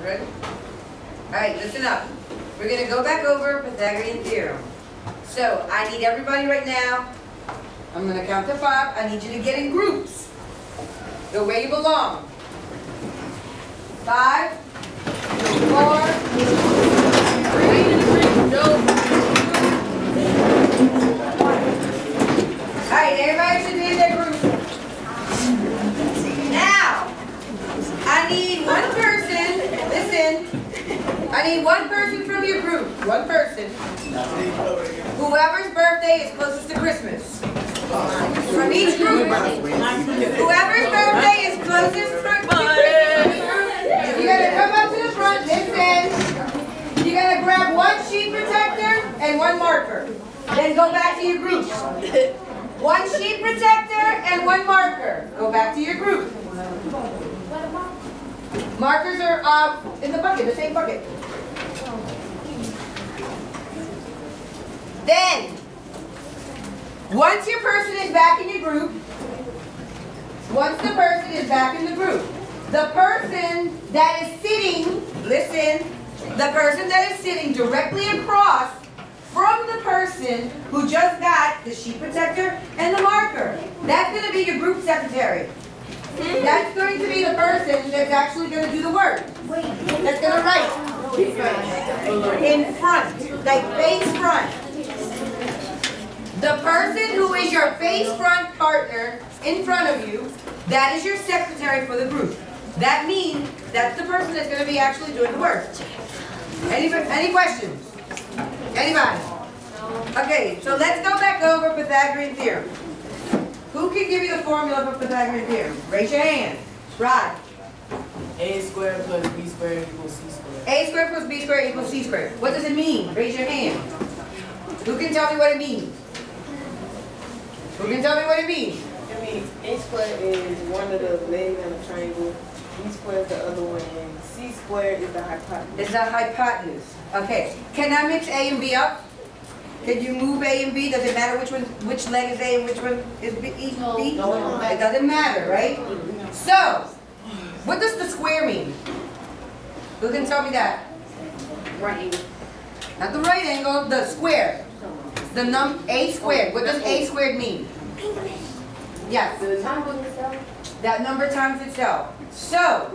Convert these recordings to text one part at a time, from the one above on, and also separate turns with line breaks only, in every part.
Ready? Alright, listen up. We're going to go back over Pythagorean theorem. So, I need everybody right now, I'm going to count to 5. I need you to get in groups. Go where you belong. 5, 4, 3, 2, 1. Alright, everybody should be in their group. Now, I need one person, listen, I need one person from your group, one person, whoever's birthday is closest to Christmas. From each group, whoever's birthday is closest to Christmas, you're going to come up to the front, listen, you're going to grab one sheet protector and one marker. Then go back to your group. One sheet protector and one marker. Go back to your group. Markers are in the bucket, the same bucket. Then, once your person is back in your group, once the person is back in the group, the person that is sitting, listen, the person that is sitting directly across from the person who just got the sheet protector and the marker, that's going to be your group secretary. That's going to be the person that's actually going to do the work. That's going to write in front, like face front. The person who is your face front partner in front of you, that is your secretary for the group. That means that's the person that's going to be actually doing the work. Any questions? Anybody? Okay, so let's go back over Pythagorean theorem. Who can give you the formula for Pythagorean theorem? Raise your hand. Rod.
A squared plus B squared equals C squared.
A squared plus B squared equals C squared. What does it mean? Raise your hand. Who can tell me what it means? Who can tell me what it means?
It means A squared is one of the legs in a triangle, B squared is the other one, and C squared is the hypotenuse.
It's the hypotenuse. Okay. Can I mix A and B up? Can you move A and B? Does it matter which leg is A and which one is B?
No.
It doesn't matter, right? So, what does the square mean? Who can tell me that?
Right angle.
Not the right angle, the square. The A squared. What does A squared mean? Yes. That number times itself. So,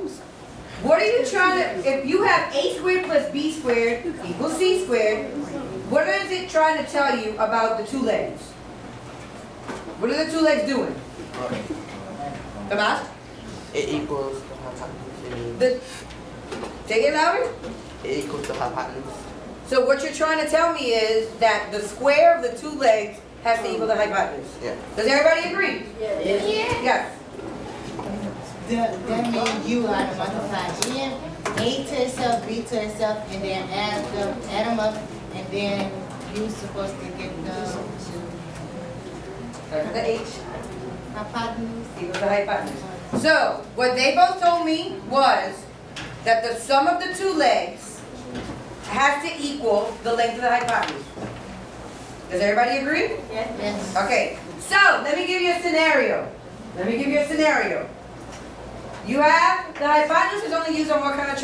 what are you trying to, if you have A squared plus B squared equals C squared, what is it trying to tell you about the two legs? What are the two legs doing? Come on.
It equals the hypotenuse.
Take it louder.
It equals the hypotenuse.
So what you're trying to tell me is that the square of the two legs has to equal the hypotenuse.
Yeah.
Does everybody agree?
Yes.
Yes.
That means you are to multiply in A to itself, B to itself, and then add them up, and then you're supposed to get the
H
hypotenuse.
equals the hypotenuse. So what they both told me was that the sum of the two legs has to equal the length of the hypotenuse. Does everybody agree?
Yes.
Okay. So let me give you a scenario. You have the hypotenuse is only used on what kind of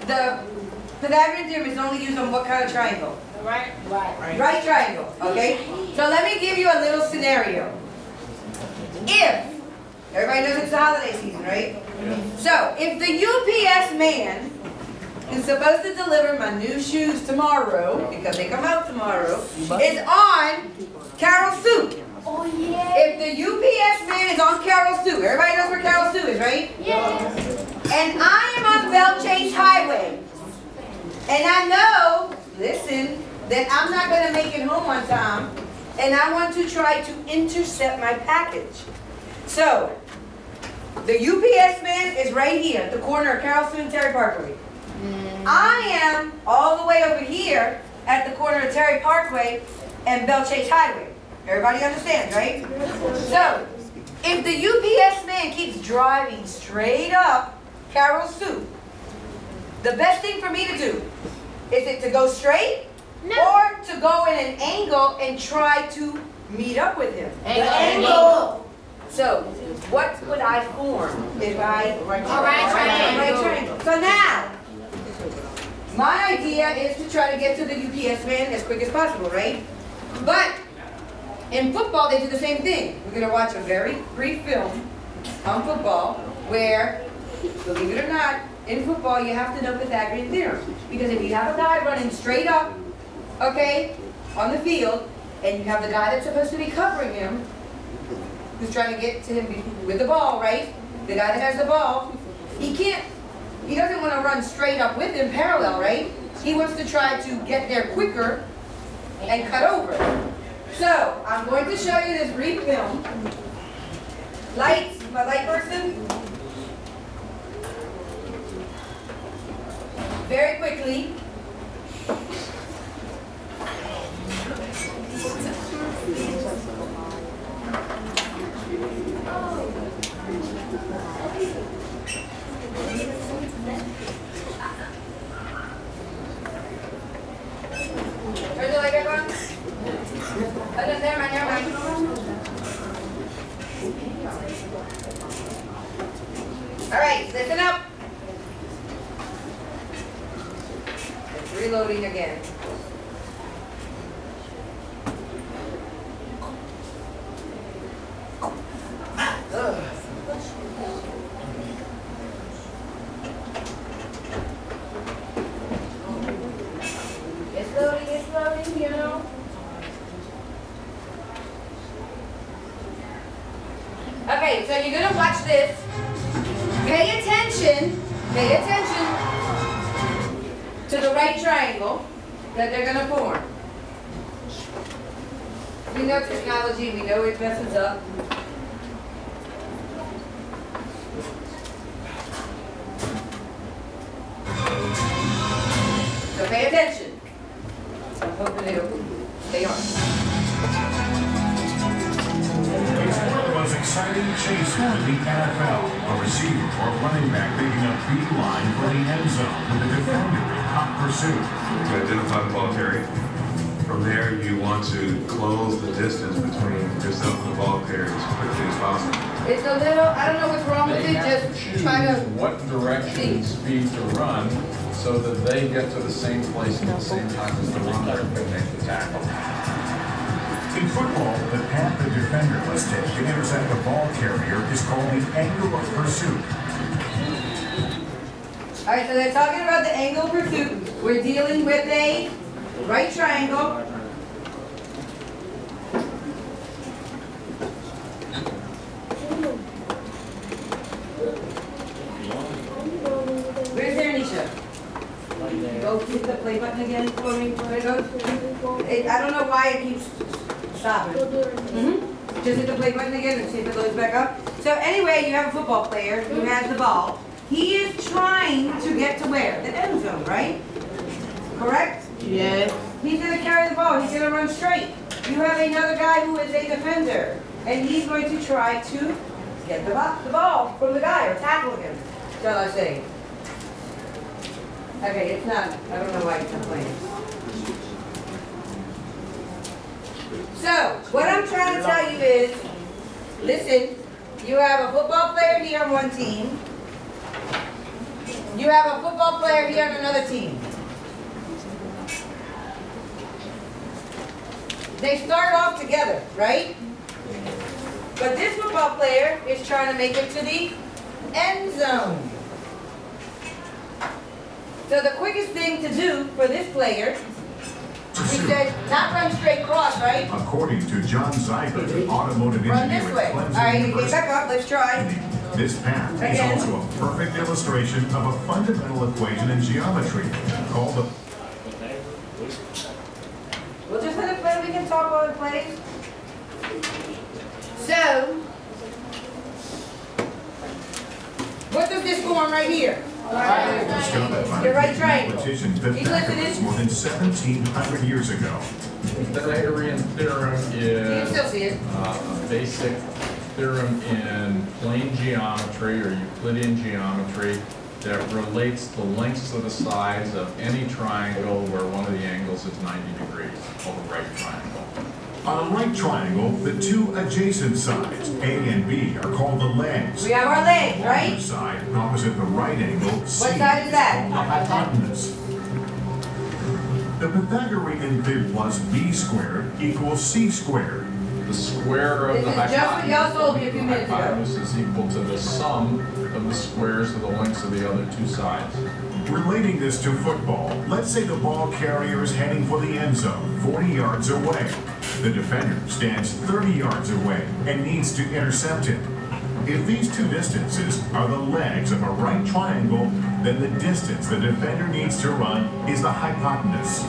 the Pythagorean theorem is only used on what kind of triangle?
Right
Right triangle. Okay. So let me give you a little scenario. If everybody knows it's the holiday season, right? So if the UPS man is supposed to deliver my new shoes tomorrow, because they come out tomorrow, is on Carol Suit.
Oh yeah.
If the UPS man is on Carol Suit, everybody knows where Carol Suit is, right?
Yes.
And I am on Bell Chase Highway. And I know, listen, that I'm not going to make it home on time. And I want to try to intercept my package. So, the UPS man is right here at the corner of Carol Suit and Terry Parkway. I am all the way over here at the corner of Terry Parkway and Bell Chase Highway. Everybody understands, right? So, if the UPS man keeps driving straight up Carol Suit, the best thing for me to do is it to go straight or to go in an angle and try to meet up with him.
Angle.
So, what would I form if I...
Right triangle.
Right triangle. So now, My idea is to try to get to the UPS man as quick as possible, right? But in football, they do the same thing. We're going to watch a very brief film on football where, believe it or not, in football you have to know Pythagorean theorem. Because if you have a guy running straight up, okay, on the field, and you have the guy that's supposed to be covering him, who's trying to get to him with the ball, right? The guy that has the ball, he doesn't want to run straight up with him parallel, right? He wants to try to get there quicker and cut over. So, I'm going to show you this brief film. Lights, my light person. Very quickly. Turn the light back on. Oh, no, never mind, never mind. All right, listen up. It's reloading again. Ugh. It's loading, you know. Okay, so you're gonna watch this. Pay attention to the right triangle that they're gonna form. We know technology, we know it messes up. So pay attention. I'm hoping it'll stay on.
It's one of the most exciting chases in the NFL. A receiver or running back making a beeline for the end zone with a defender in hot pursuit.
To identify the ball carrier. From there, you want to close the distance between yourself and the ball carrier as quickly as possible.
It's a little, I don't know what's wrong with
They
it,
have to
just
choose
try to
what direction and speed to run so that they get to the same place at the same time as the runner can make the tackle.
In football, the path the defender must take to intercept the ball carrier is called the angle of pursuit.
All right, so they're talking about the angle of pursuit. We're dealing with a right triangle. Where's there, Nisha? Go hit the play button again for me. Where it goes? I don't know why it keeps stopping. Just hit the play button again and see if it loads back up. So anyway, you have a football player who has the ball. He is trying to get to where? The end zone, right? Correct?
Yes.
He's going to carry the ball. He's going to run straight. You have another guy who is a defender, and he's going to try to get the ball from the guy or tackle him, shall I say. Okay, it's not. I don't know why it's not playing. So, what I'm trying to tell you is, listen, you have a football player here on one team. You have a football player here on another team. They start off together, right? But this football player is trying to make it to the end zone. So the quickest thing to do for this player, we said not run straight across, right?
According to John Zyber, an automotive
Run
engineer
this way.
at
All
Clemson
right, you get
University.
back up. Let's try.
This path
Again.
is also a perfect illustration of a fundamental equation in geometry called the
We'll just let it play. We can talk while it plays. So, what does this form right here?
discovered by
Your right
the
triangle.
mathematician
You
Pythagorean
listening?
more than 1,700 years ago.
The Pythagorean theorem
You can
is
still see it.
a basic theorem in plane geometry or Euclidean geometry that relates the lengths of the sides of any triangle where one of the angles is 90 degrees, called a right triangle.
On a right triangle, the two adjacent sides, A and B, are called the legs.
We have our legs,
The
right?
other side, opposite the right angle, C,
side is that?
called the hypotenuse. The Pythagorean theorem plus b squared equals c squared.
The square of
This
the
is just what y'all told me a few minutes ago.
hypotenuse is equal to the sum of the squares of the lengths of the other two sides.
Relating this to football, let's say the ball carrier is heading for the end zone 40 yards away. The defender stands 30 yards away and needs to intercept him. If these two distances are the legs of a right triangle, then the distance the defender needs to run is the hypotenuse.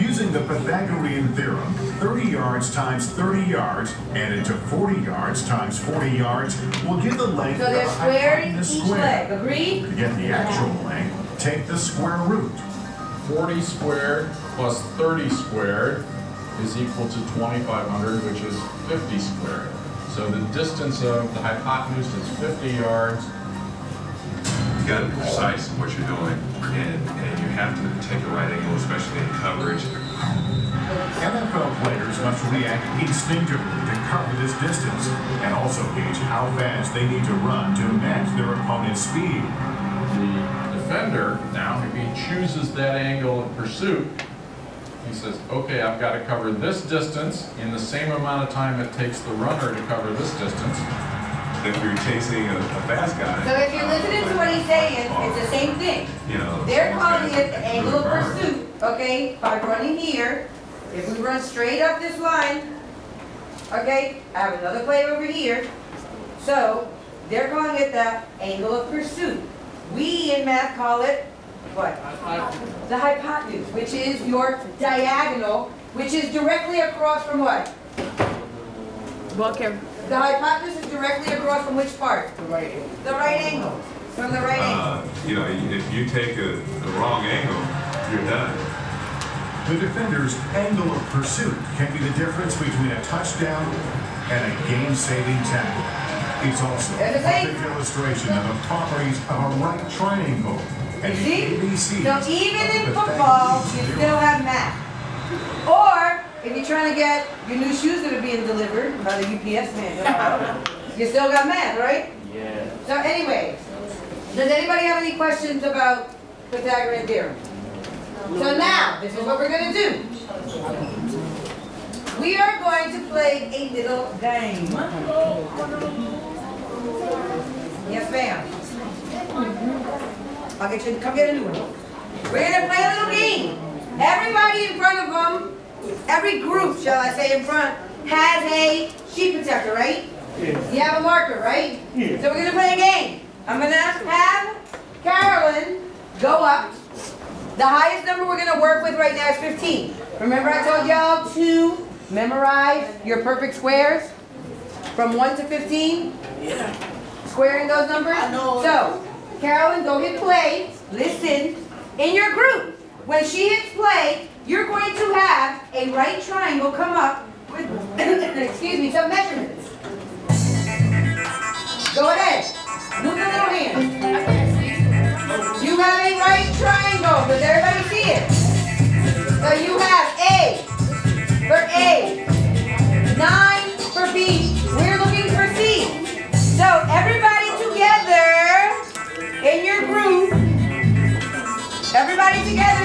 Using the Pythagorean theorem, 30 yards times 30 yards added to 40 yards times 40 yards will give the length
So
of the
they're squaring
hypotenuse
each
squared.
leg. Agreed?
To get the actual length, take the square root.
40 squared plus 30 squared is equal to 2,500, which is 50 squared. So the distance of the hypotenuse is 50 yards.
You got to be precise in what you're doing, and you have to take a right angle, especially in coverage.
NFL players must react instinctively to cover this distance and also gauge how fast they need to run to match their opponent's speed.
The defender, now, if he chooses that angle of pursuit, he says, okay, I've got to cover this distance in the same amount of time it takes the runner to cover this distance.
If you're chasing a fast guy.
So if you're listening to what he's saying, it's the same thing.
You know,
They're calling it the angle of pursuit, okay, by running here. If we run straight up this line, okay, I have another play over here. So they're calling it the angle of pursuit. We in math call it what? The hypotenuse, which is your diagonal, which is directly across from what?
Ball carrier.
The hypotenuse is directly across from which part?
The right angle.
The right angle. From the right angle.
You know, if you take the wrong angle, you're done.
The defender's angle of pursuit can be the difference between a touchdown and a game-saving tackle. It's also a perfect illustration of the properties of a right triangle. And
You see?
the ABCs
So even
of
in
the
football,
Pythagorean
you
theorem.
still have math. Or, if you're trying to get your new shoes that are being delivered by the UPS man tomorrow, you still got math, right?
Yeah.
So anyway, does anybody have any questions about Pythagorean theorem? So now, this is what we're going to do. We are going to play a little game. Yes, ma'am. I'll get you, come get a new one. We're going to play a little game. Everybody in front of them, every group, shall I say, in front, has a sheet protector, right? You have a marker, right? So we're going to play a game. I'm going to have Carolyn go up. The highest number we're going to work with right now is 15. Remember I told y'all to memorize your perfect squares from 1 to 15?
Yeah.
Squaring those numbers?
I know.
So, Carolyn, go hit play. Listen. In your group, when she hits play, you're going to have a right triangle come up with, excuse me, some measurements. Go ahead. Move the little hand. You have a right triangle. Does everybody see it? So you have A for A, 9 for B. We're looking for C. So everybody together in your group, everybody together